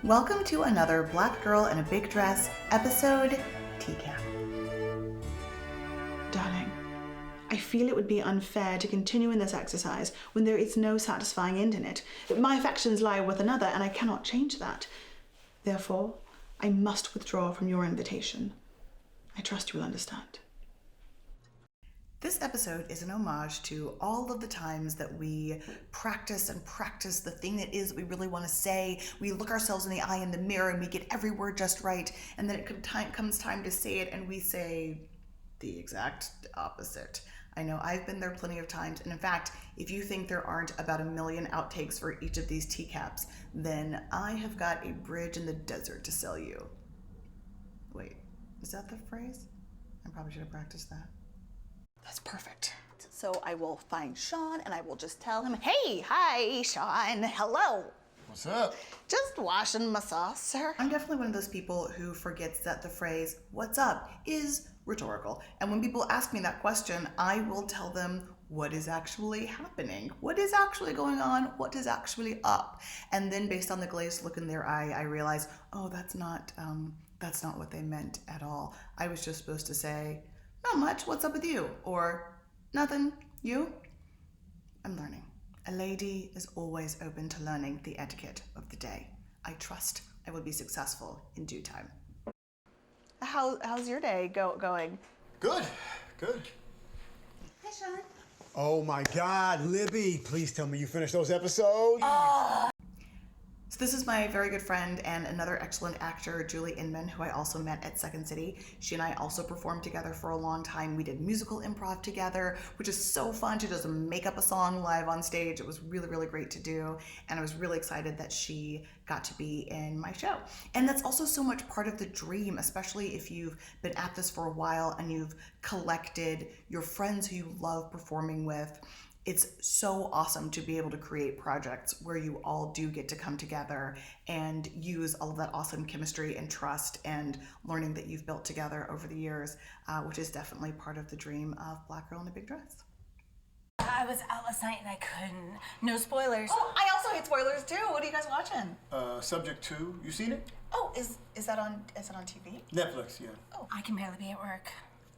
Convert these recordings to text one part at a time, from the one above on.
Welcome to another Black Girl in a Big Dress episode, TCAP. Darling, I feel it would be unfair to continue in this exercise when there is no satisfying end in it. My affections lie with another and I cannot change that. Therefore, I must withdraw from your invitation. I trust you will understand. This episode is an homage to all of the times that we practice the thing that is we really want to say. We look ourselves in the eye in the mirror and we get every word just right. And then comes time to say it and we say the exact opposite. I know I've been there plenty of times. And in fact, if you think there aren't about 1 million outtakes for each of these TCAPs, then I have got a bridge in the desert to sell you. Wait, is that the phrase? I probably should have practiced that. That's perfect. So I will find Sean and I will just tell him, hey, hi, Sean, hello. What's up? Just washing my sauce, sir. I'm definitely one of those people who forgets that the phrase, what's up, is rhetorical. And when people ask me that question, I will tell them what is actually happening, what is actually going on, what is actually up. And then based on the glazed look in their eye, I realize, oh, that's not what they meant at all. I was just supposed to say, not much, what's up with you? Or, nothing, you? I'm learning. A lady is always open to learning the etiquette of the day. I trust I will be successful in due time. How's your day going? Good. Hi, Sean. Oh my God, Libby, please tell me you finished those episodes. So this is my very good friend and another excellent actor, Julie Inman, who I also met at Second City. She and I also performed together for a long time. We did musical improv together, which is so fun. She does make up a song live on stage. It was really, really great to do. And I was really excited that she got to be in my show. And that's also so much part of the dream, especially if you've been at this for a while and you've collected your friends who you love performing with. It's so awesome to be able to create projects where you all do get to come together and use all of that awesome chemistry and trust and learning that you've built together over the years, which is definitely part of the dream of Black Girl in a Big Dress. I was out last night and I couldn't. No spoilers. Oh, I also hate spoilers too. What are you guys watching? Subject 2, you seen it? Oh, is that on TV? Netflix, yeah. Oh. I can barely be at work.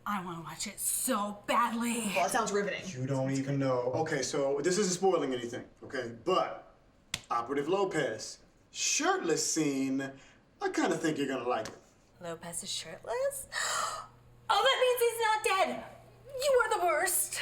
I want to watch it so badly. Well, it sounds riveting. You don't even know. Okay, so this isn't spoiling anything, okay? But Operative Lopez, shirtless scene, I kind of think you're gonna like it. Lopez is shirtless? Oh, that means he's not dead. You are the worst.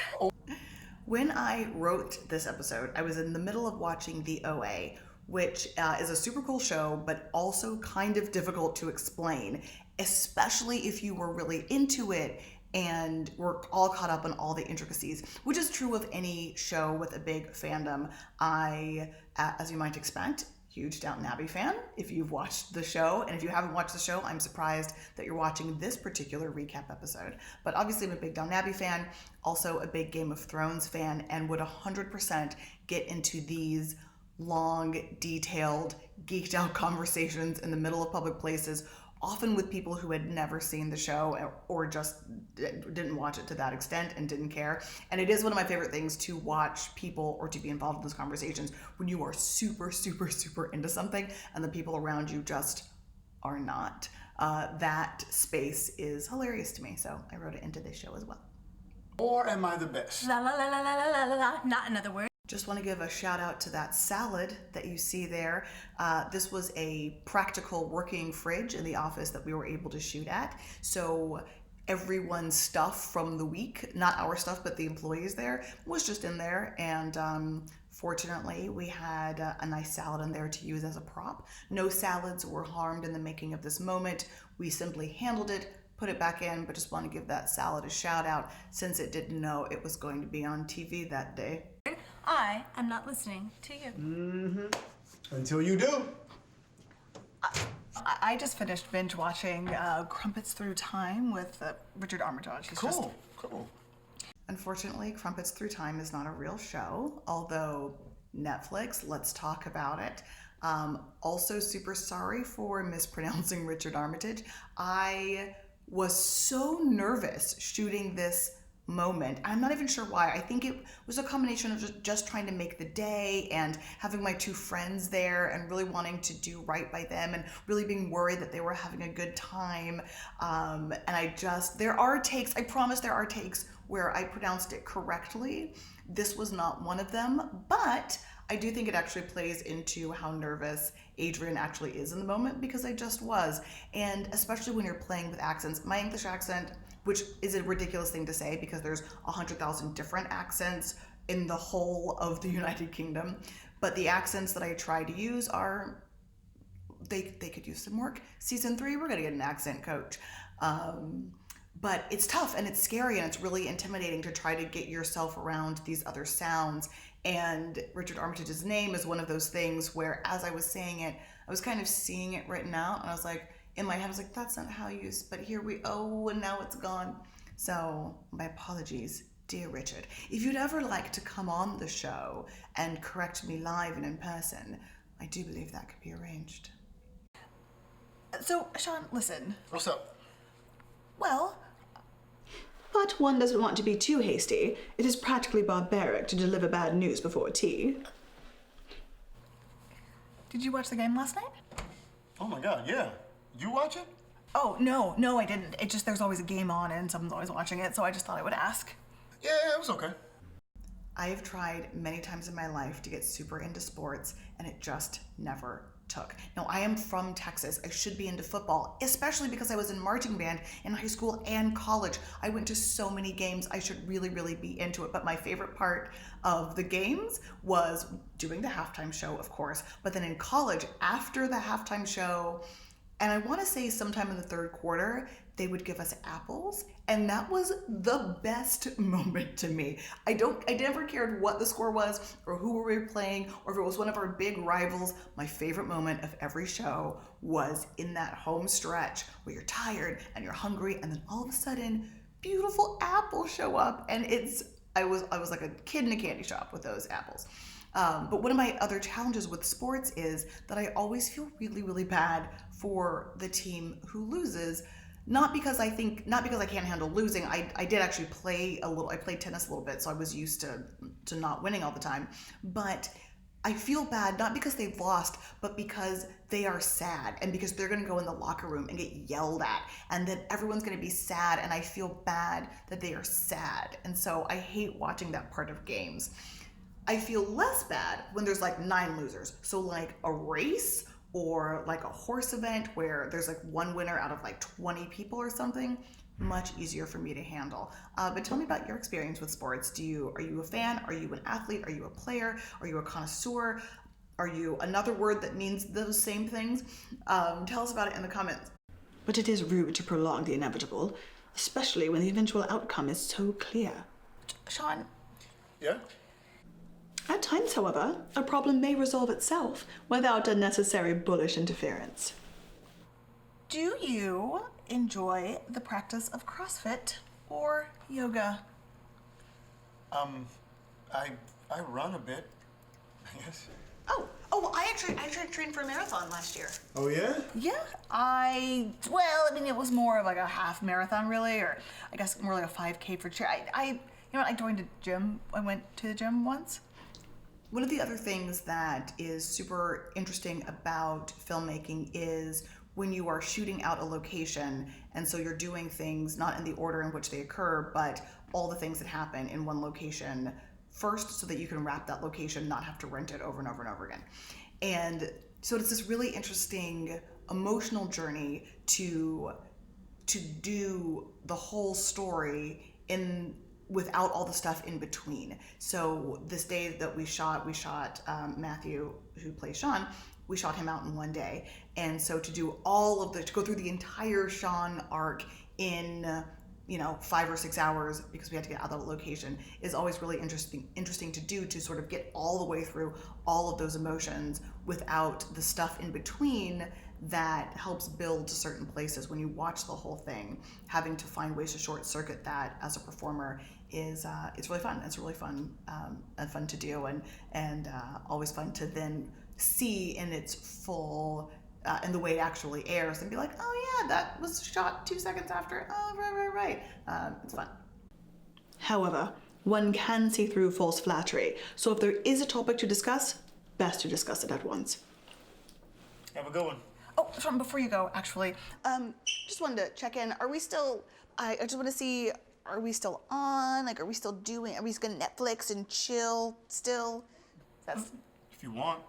When I wrote this episode, I was in the middle of watching The OA, which is a super cool show, but also kind of difficult to explain, especially if you were really into it and were all caught up on all the intricacies, which is true of any show with a big fandom. I, as you might expect, huge Downton Abbey fan if you've watched the show, and if you haven't watched the show, I'm surprised that you're watching this particular recap episode. But obviously I'm a big Downton Abbey fan, also a big Game of Thrones fan, and would 100% get into these long, detailed, geeked out conversations in the middle of public places, often with people who had never seen the show or just didn't watch it to that extent and didn't care. And it is one of my favorite things to watch people or to be involved in those conversations when you are super, super, super into something and the people around you just are not. That space is hilarious to me, so I wrote it into this show as well. Or am I the best? La la la la la la la la. Not another word. Just want to give a shout out to that salad that you see there. This was a practical working fridge in the office that we were able to shoot at. So everyone's stuff from the week, not our stuff, but the employees there, was just in there. And fortunately, we had a nice salad in there to use as a prop. No salads were harmed in the making of this moment. We simply handled it, put it back in, but just want to give that salad a shout out since it didn't know it was going to be on TV that day. I am not listening to you. Mm-hmm. Until you do. I just finished binge watching Crumpets Through Time with Richard Armitage. He's Cool. Unfortunately, Crumpets Through Time is not a real show, although Netflix, let's talk about it. Also super sorry for mispronouncing Richard Armitage. I was so nervous shooting this moment. I'm not even sure why. I think it was a combination of just trying to make the day and having my two friends there and really wanting to do right by them and really being worried that they were having a good time. And there are takes, I promise there are takes where I pronounced it correctly. This was not one of them, but I do think it actually plays into how nervous Adrian actually is in the moment, because I just was. And especially when you're playing with accents, my English accent, which is a ridiculous thing to say because there's 100,000 different accents in the whole of the United Kingdom, but the accents that I try to use are, they could use some work. Season 3, we're gonna get an accent coach. But it's tough and it's scary and it's really intimidating to try to get yourself around these other sounds. And Richard Armitage's name is one of those things where, as I was saying it, I was kind of seeing it written out, and I was like, in my head, I was like, that's not how you, but here and now it's gone. So my apologies, dear Richard. If you'd ever like to come on the show and correct me live and in person, I do believe that could be arranged. So, Sean, listen. What's up? Well, But one doesn't want to be too hasty. It is practically barbaric to deliver bad news before tea. did you watch the game last night? Oh my God, yeah. You watch it? Oh, no, I didn't. It just, there's always a game on and someone's always watching it, so I just thought I would ask. Yeah, it was okay. I have tried many times in my life to get super into sports, and it just never took. Now, I am from Texas. I should be into football, especially because I was in marching band in high school and college. I went to so many games. I should really, really be into it. But my favorite part of the games was doing the halftime show, of course. But then in college, after the halftime show, and I want to say sometime in the third quarter, they would give us apples, and that was the best moment to me. I never cared what the score was or who we were playing or if it was one of our big rivals. My favorite moment of every show was in that home stretch where you're tired and you're hungry, and then all of a sudden, beautiful apples show up, and I was like a kid in a candy shop with those apples. But one of my other challenges with sports is that I always feel really, really bad for the team who loses. Not because I can't handle losing. I did actually play a little. I played tennis a little bit, so I was used to not winning all the time. But I feel bad, not because they've lost, but because they are sad, and because they're going to go in the locker room and get yelled at, and then everyone's going to be sad, and I feel bad that they are sad. And so I hate watching that part of games. I feel less bad when there's like 9 losers. So like a race or like a horse event where there's like one winner out of like 20 people or something, much easier for me to handle. But tell me about your experience with sports. Are you a fan? Are you an athlete? Are you a player? Are you a connoisseur? Are you another word that means those same things? Tell us about it in the comments. But it is rude to prolong the inevitable, especially when the eventual outcome is so clear. Sean, Yeah? At times, however, a problem may resolve itself without unnecessary bullish interference. do you enjoy the practice of CrossFit or yoga? I run a bit, I guess. Oh, I actually trained for a marathon last year. Oh yeah? Yeah, it was more of like a half marathon really, or I guess more like a 5K for cheer. I joined a gym. I went to the gym once. One of the other things that is super interesting about filmmaking is when you are shooting out a location, and so you're doing things not in the order in which they occur, but all the things that happen in one location first so that you can wrap that location, not have to rent it over and over and over again. And so it's this really interesting emotional journey to do the whole story without all the stuff in between. So this day that we shot Matthew, who plays Sean, we shot him out in one day. And so to go through the entire Sean arc in 5 or 6 hours, because we had to get out of the location, is always really interesting to do, to sort of get all the way through all of those emotions without the stuff in between that helps build to certain places. When you watch the whole thing, having to find ways to short circuit that as a performer is it's really fun. It's really fun and fun to do, and always fun to then see in its full and the way it actually airs, and be like, oh yeah, that was shot 2 seconds after. Oh right. It's fun. However, one can see through false flattery, so if there is a topic to discuss, best to discuss it at once. Have a good one. Oh, Sean, before you go, actually, just wanted to check in. Are we still, I just want to see, are we still on? Like, are we still doing, are we just gonna Netflix and chill still? That's, If you want.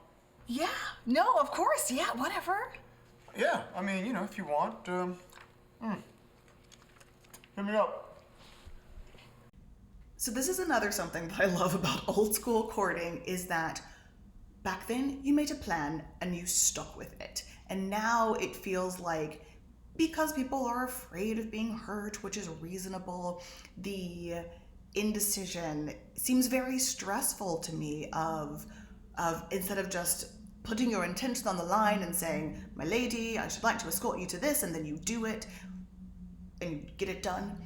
yeah, no, of course, yeah, whatever. Yeah, I mean, you know, if you want, hit me up. So this is another something that I love about old school courting is that back then you made a plan and you stuck with it. And now it feels like because people are afraid of being hurt, which is reasonable, the indecision seems very stressful to me of instead of just putting your intention on the line and saying, my lady, I should like to escort you to this, and then you do it and you get it done.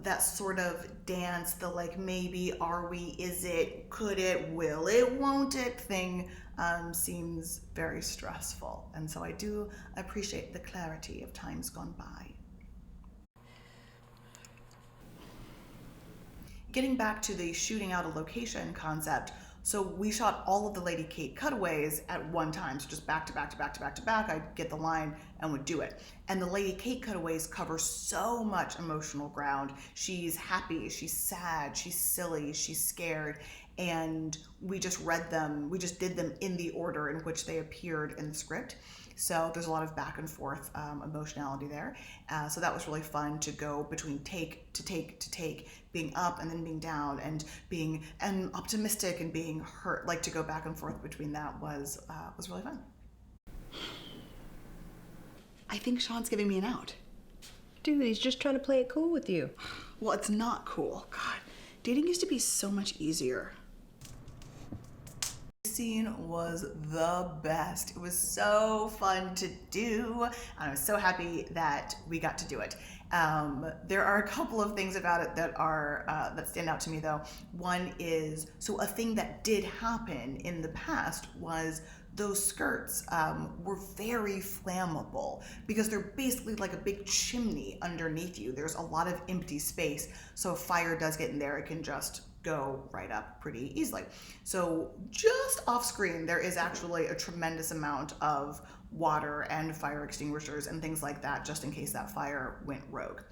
That sort of dance, the like maybe, are we, is it, could it, will it, won't it thing seems very stressful. And so I do appreciate the clarity of times gone by. Getting back to the shooting out a location concept, so we shot all of the Lady Kate cutaways at one time, so just back to back to back to back to back. I'd get the line and would do it. And the Lady Kate cutaways cover so much emotional ground. She's happy, she's sad, she's silly, she's scared, and we just read them, we just did them in the order in which they appeared in the script. So there's a lot of back and forth emotionality there. So that was really fun to go between take to take to take, being up and then being down, and being optimistic and being hurt. Like to go back and forth between that was really fun. I think Sean's giving me an out. Dude, he's just trying to play it cool with you. Well, it's not cool. God, dating used to be so much easier. Scene was the best. It was so fun to do, and I was so happy that we got to do it. There are a couple of things about it that are that stand out to me, though. One is, so a thing that did happen in the past was those skirts were very flammable because they're basically like a big chimney underneath you. There's a lot of empty space, so if fire does get in there, it can just go right up pretty easily. So just off screen, there is actually a tremendous amount of water and fire extinguishers and things like that, just in case that fire went rogue.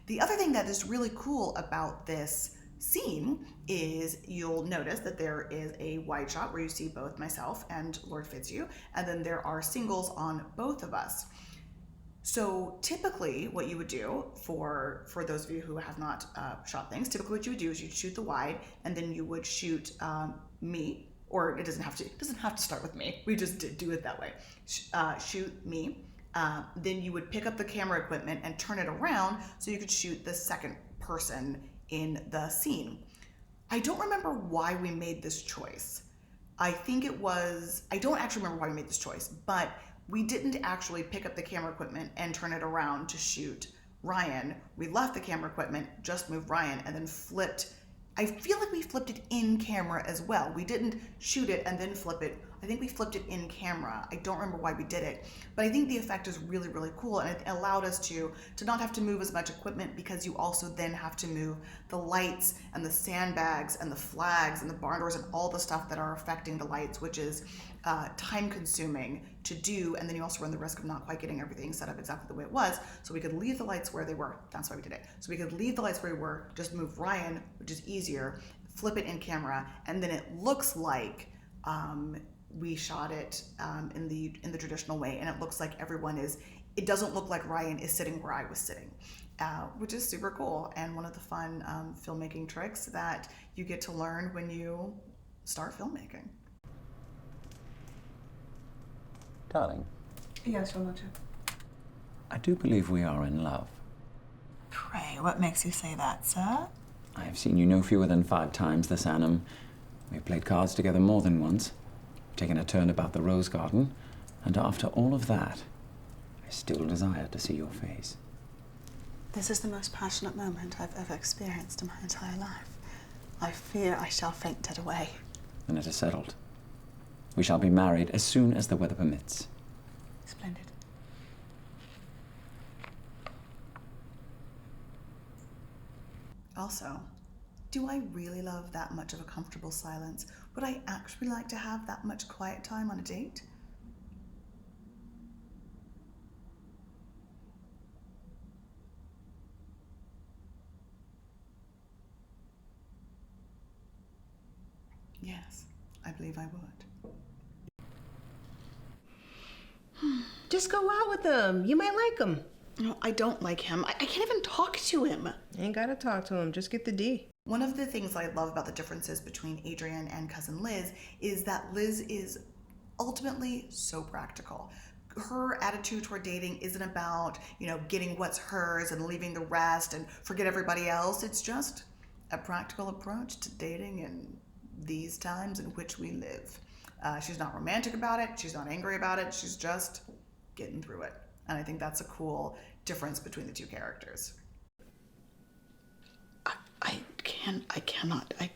The other thing that is really cool about this scene is you'll notice that there is a wide shot where you see both myself and Lord Fitzhugh, and then there are singles on both of us. So typically what you would do for those of you who have not shot things, typically what you would do is you'd shoot the wide and then you would shoot me, or it doesn't have to start with me. We just do it that way. Shoot me. Then you would pick up the camera equipment and turn it around so you could shoot the second person in the scene. I don't remember why we made this choice. I don't actually remember why we made this choice, but we didn't actually pick up the camera equipment and turn it around to shoot Ryan. We left the camera equipment, just moved Ryan, and then flipped. I feel like we flipped it in camera as well. We didn't shoot it and then flip it. I think we flipped it in camera. I don't remember why we did it, but I think the effect is really, really cool, and it allowed us to not have to move as much equipment because you also then have to move the lights and the sandbags and the flags and the barn doors and all the stuff that are affecting the lights, which is time consuming to do, and then you also run the risk of not quite getting everything set up exactly the way it was. So we could leave the lights where they were. That's why we did it. So we could leave the lights where we were, just move Ryan, which is easier, flip it in camera, and then it looks like we shot it in the traditional way, and it looks like it doesn't look like Ryan is sitting where I was sitting, which is super cool, and one of the fun filmmaking tricks that you get to learn when you start filmmaking. Darling. Yes, Roger. I do believe we are in love. Pray, what makes you say that, sir? I have seen you no fewer than 5 times this annum. We've played cards together more than once, taken a turn about the rose garden, and after all of that, I still desire to see your face. This is the most passionate moment I've ever experienced in my entire life. I fear I shall faint dead away. Then it is settled. We shall be married as soon as the weather permits. Splendid. Also, Do I really love that much of a comfortable silence? Would I actually like to have that much quiet time on a date? Yes, I believe I would. Just go out with him. You might like him. No, I don't like him. I can't even talk to him. You ain't gotta talk to him. Just get the D. One of the things I love about the differences between Adrian and cousin Liz is that Liz is ultimately so practical. Her attitude toward dating isn't about, getting what's hers and leaving the rest and forget everybody else. It's just a practical approach to dating in these times in which we live. She's not romantic about it. She's not angry about it. She's just getting through it. And I think that's a cool difference between the two characters. I cannot. I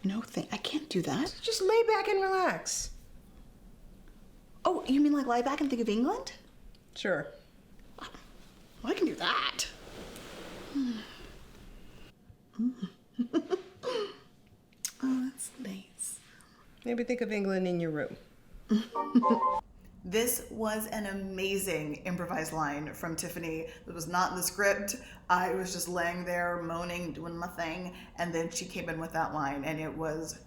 can't do that. Just lay back and relax. Oh, you mean like lie back and think of England? Sure. Well, I can do that. Oh, that's nice. Maybe think of England in your room. This was an amazing improvised line from Tiffany. It was not in the script. I was just laying there moaning, doing my thing, and then she came in with that line, and it was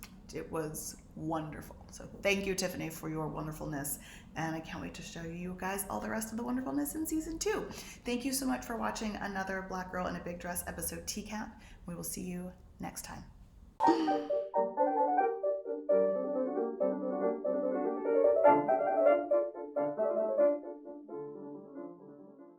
wonderful. So thank you, Tiffany, for your wonderfulness, and I can't wait to show you guys all the rest of the wonderfulness in season 2. Thank you so much for watching another Black Girl in a Big Dress episode TCAT. We will see you next time.